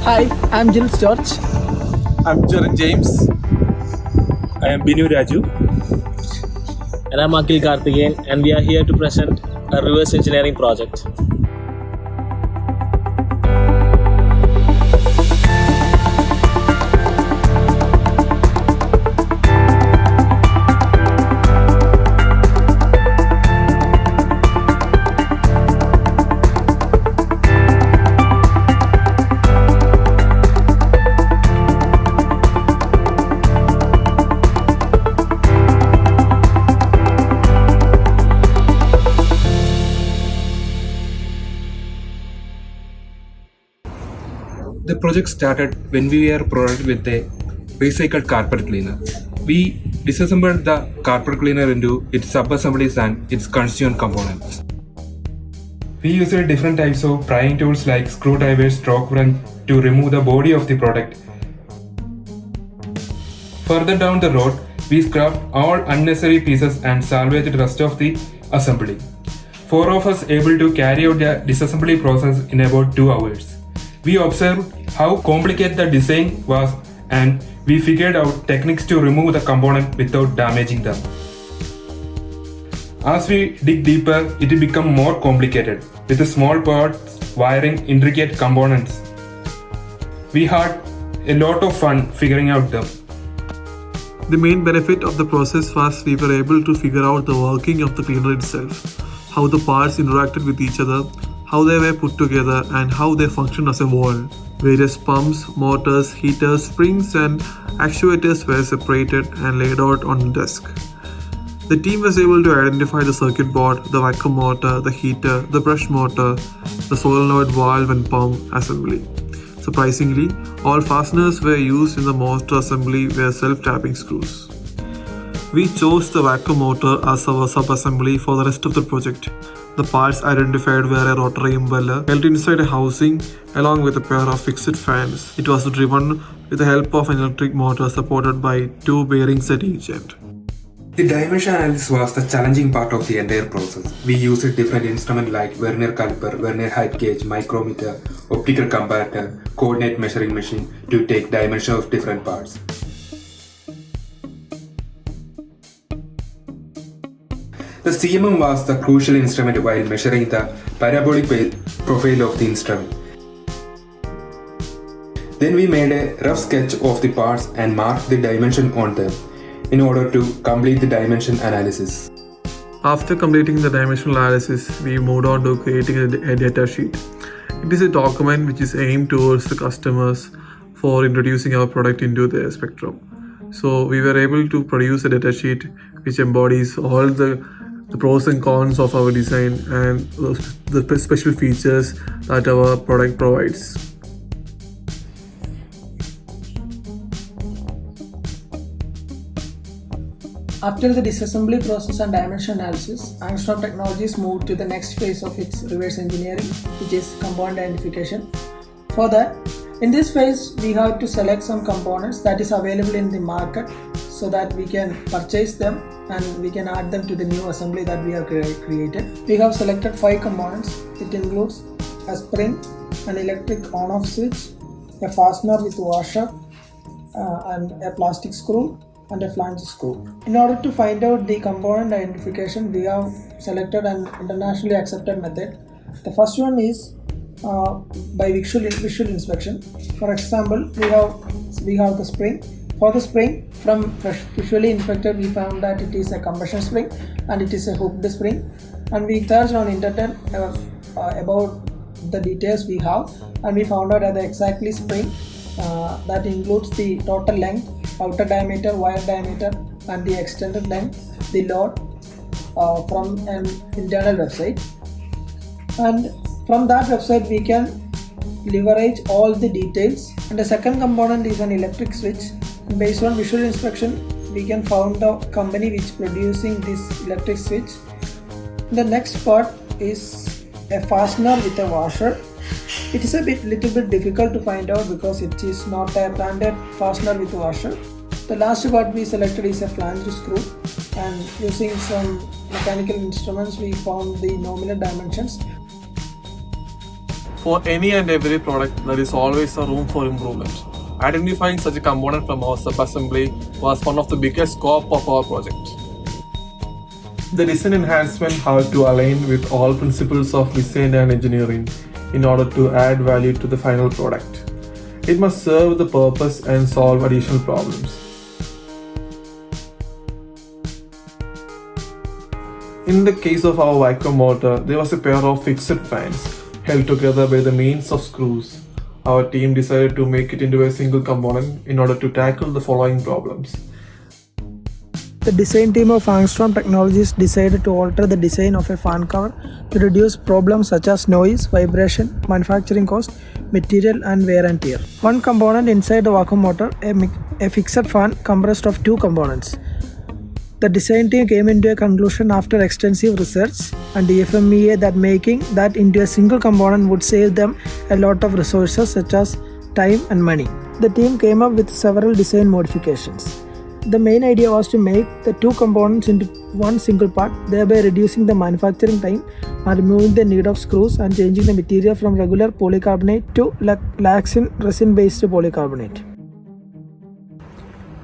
Hi, I'm Jill George. I'm Jared James. I am Binu Raju. And I'm Akhil Karthikeyan, and we are here to present a reverse engineering project. The project started when we were provided with a recycled carpet cleaner. We disassembled the carpet cleaner into its sub-assemblies and its constituent components. We used different types of prying tools like screwdrivers, torque wrench to remove the body of the product. Further down the road, we scrapped all unnecessary pieces and salvaged the rest of the assembly. 4 of us able to carry out the disassembly process in about 2 hours. We observed how complicated the design was and we figured out techniques to remove the component without damaging them. As we dig deeper, it became more complicated with the small parts, wiring, intricate components. We had a lot of fun figuring out them. The main benefit of the process was we were able to figure out the working of the cleaner itself, how the parts interacted with each other, how they were put together, and how they function as a wall. Various pumps, motors, heaters, springs, and actuators were separated and laid out on the desk. The team was able to identify the circuit board, the vacuum motor, the heater, the brush motor, the solenoid valve and pump assembly. Surprisingly, all fasteners were used in the motor assembly were self-tapping screws. We chose the vacuum motor as our sub-assembly for the rest of the project. The parts identified were a rotary impeller held inside a housing along with a pair of fixed fans. It was driven with the help of an electric motor supported by 2 bearings at each end. The dimension analysis was the challenging part of the entire process. We used different instruments like vernier caliper, vernier height gauge, micrometer, optical comparator, coordinate measuring machine to take dimension of different parts. The CMM was the crucial instrument while measuring the parabolic profile of the instrument. Then we made a rough sketch of the parts and marked the dimension on them in order to complete the dimension analysis. After completing the dimensional analysis, we moved on to creating a data sheet. It is a document which is aimed towards the customers for introducing our product into their spectrum. So we were able to produce a data sheet which embodies all the pros and cons of our design and the special features that our product provides. After the disassembly process and dimension analysis, Angstrom Technologies moved to the next phase of its reverse engineering, which is component identification. For that, in this phase, we have to select some components that is available in the market so that we can purchase them and we can add them to the new assembly that we have created. We have selected 5 components. It includes a spring, an electric on-off switch, a fastener with washer, and a plastic screw, and a flange screw. In order to find out the component identification, we have selected an internationally accepted method. The first one is by visual inspection. For example, we have the spring. For the spring, from visually inspected, we found that it is a combustion spring and it is a hooked spring. And we searched on internet about the details we have, and we found out that the exactly spring that includes the total length, outer diameter, wire diameter, and the extended length, the load from an internal website. And from that website, we can leverage all the details. And the second component is an electric switch. And based on visual inspection, we can find the company which producing this electric switch. The next part is a fastener with a washer. It is little bit difficult to find out because it is not a branded fastener with washer. The last part we selected is a flange screw, and using some mechanical instruments we found the nominal dimensions. For any and every product, there is always a room for improvement. Identifying such a component from our sub-assembly was one of the biggest scope of our project. The design enhancement had to align with all principles of design and engineering in order to add value to the final product. It must serve the purpose and solve additional problems. In the case of our vacuum motor, there was a pair of fixed fans held together by the means of screws. Our team decided to make it into a single component in order to tackle the following problems. The design team of Angstrom Technologies decided to alter the design of a fan cover to reduce problems such as noise, vibration, manufacturing cost, material and wear and tear. One component inside the vacuum motor, a fixed fan comprised of two components. The design team came into a conclusion after extensive research and the FMEA that making that into a single component would save them a lot of resources such as time and money. The team came up with several design modifications. The main idea was to make the two components into one single part, thereby reducing the manufacturing time and removing the need of screws and changing the material from regular polycarbonate to laxin resin-based polycarbonate.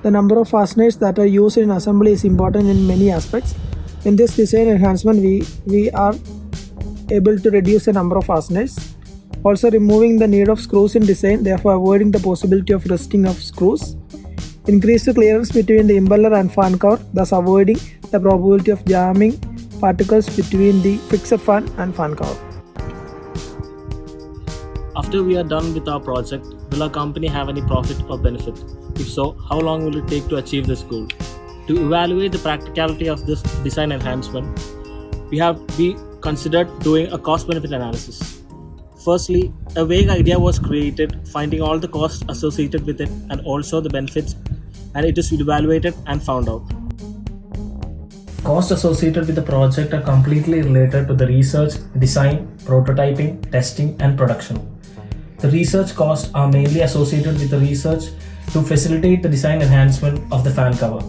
The number of fasteners that are used in assembly is important in many aspects. In this design enhancement, we are able to reduce the number of fasteners, also removing the need of screws in design, therefore avoiding the possibility of rusting of screws. Increase the clearance between the impeller and fan cover, thus avoiding the probability of jamming particles between the fixed fan and fan cover. After we are done with our project, will our company have any profit or benefit? If so, how long will it take to achieve this goal? To evaluate the practicality of this design enhancement, we considered doing a cost-benefit analysis. Firstly, a vague idea was created, finding all the costs associated with it and also the benefits, and it is evaluated and found out. Costs associated with the project are completely related to the research, design, prototyping, testing, and production. The research costs are mainly associated with the research to facilitate the design enhancement of the fan cover.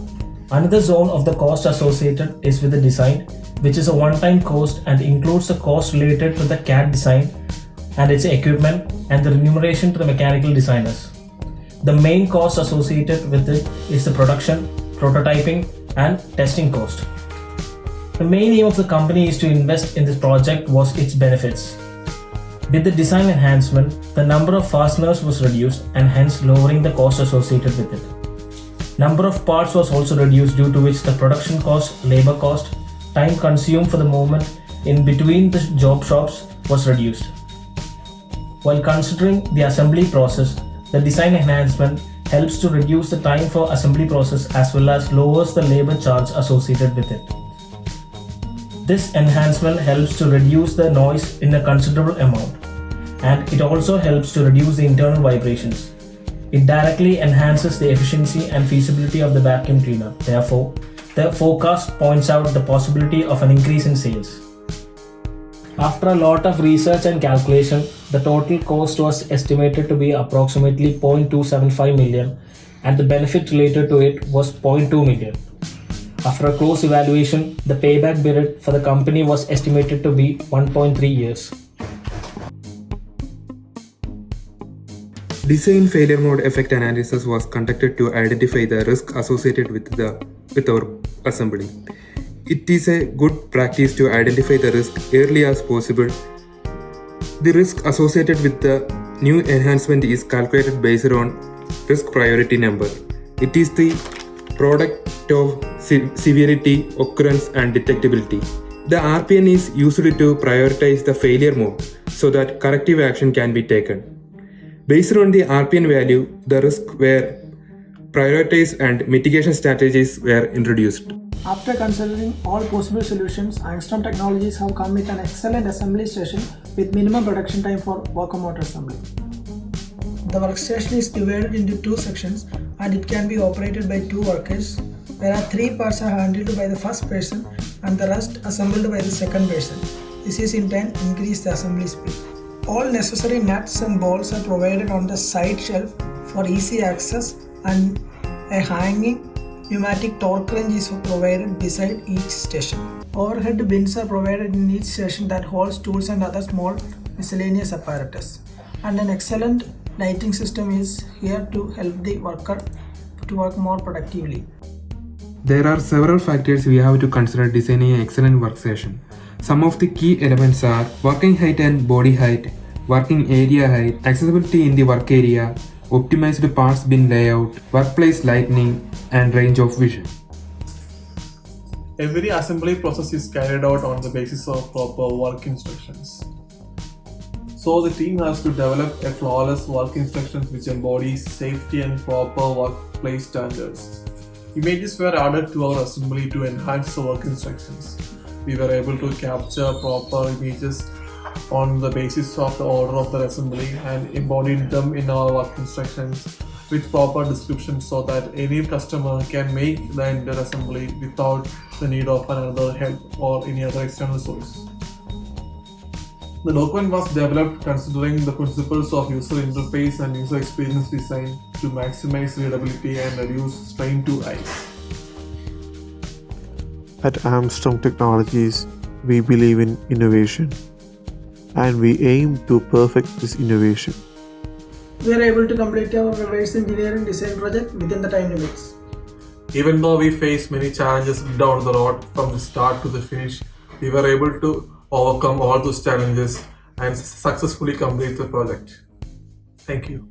Another zone of the cost associated is with the design, which is a one-time cost and includes the cost related to the CAD design and its equipment and the remuneration to the mechanical designers. The main cost associated with it is the production, prototyping, and testing cost. The main aim of the company is to invest in this project was its benefits. With the design enhancement, the number of fasteners was reduced and hence lowering the cost associated with it. Number of parts was also reduced, due to which the production cost, labor cost, time consumed for the movement in between the job shops was reduced. While considering the assembly process, the design enhancement helps to reduce the time for assembly process as well as lowers the labor charge associated with it. This enhancement helps to reduce the noise in a considerable amount, and it also helps to reduce the internal vibrations. It directly enhances the efficiency and feasibility of the vacuum cleaner. Therefore, the forecast points out the possibility of an increase in sales. After a lot of research and calculation, the total cost was estimated to be approximately 0.275 million and the benefit related to it was 0.2 million. After a close evaluation, the payback period for the company was estimated to be 1.3 years. Design failure mode effect analysis was conducted to identify the risk associated with our assembly. It is a good practice to identify the risk early as possible. The risk associated with the new enhancement is calculated based on risk priority number. It is the product of severity, occurrence and detectability. The RPN is used to prioritize the failure mode so that corrective action can be taken. Based on the RPN value, the risks were prioritized and mitigation strategies were introduced. After considering all possible solutions, Angstrom Technologies have come with an excellent assembly station with minimum production time for vacuum motor assembly. The workstation is divided into two sections and it can be operated by two workers, whereas 3 parts are handled by the first person and the rest assembled by the second person. This is in turn increase the assembly speed. All necessary nuts and bolts are provided on the side shelf for easy access, and a hanging pneumatic torque wrench is provided beside each station. Overhead bins are provided in each station that holds tools and other small miscellaneous apparatus. And an excellent lighting system is here to help the worker to work more productively. There are several factors we have to consider designing an excellent workstation. Some of the key elements are working height and body height, working area height, accessibility in the work area, optimized parts bin layout, workplace lighting, and range of vision. Every assembly process is carried out on the basis of proper work instructions. So the team has to develop a flawless work instructions which embodies safety and proper workplace standards. Images were added to our assembly to enhance the work instructions. We were able to capture proper images on the basis of the order of the assembly and embodied them in our work instructions with proper description so that any customer can make the entire assembly without the need of another help or any other external source. The document was developed considering the principles of user interface and user experience design to maximize readability and reduce strain to eyes. At Armstrong Technologies, we believe in innovation and we aim to perfect this innovation. We are able to complete our reverse engineering design project within the time limits. Even though we faced many challenges down the road from the start to the finish, we were able to overcome all those challenges and successfully complete the project. Thank you.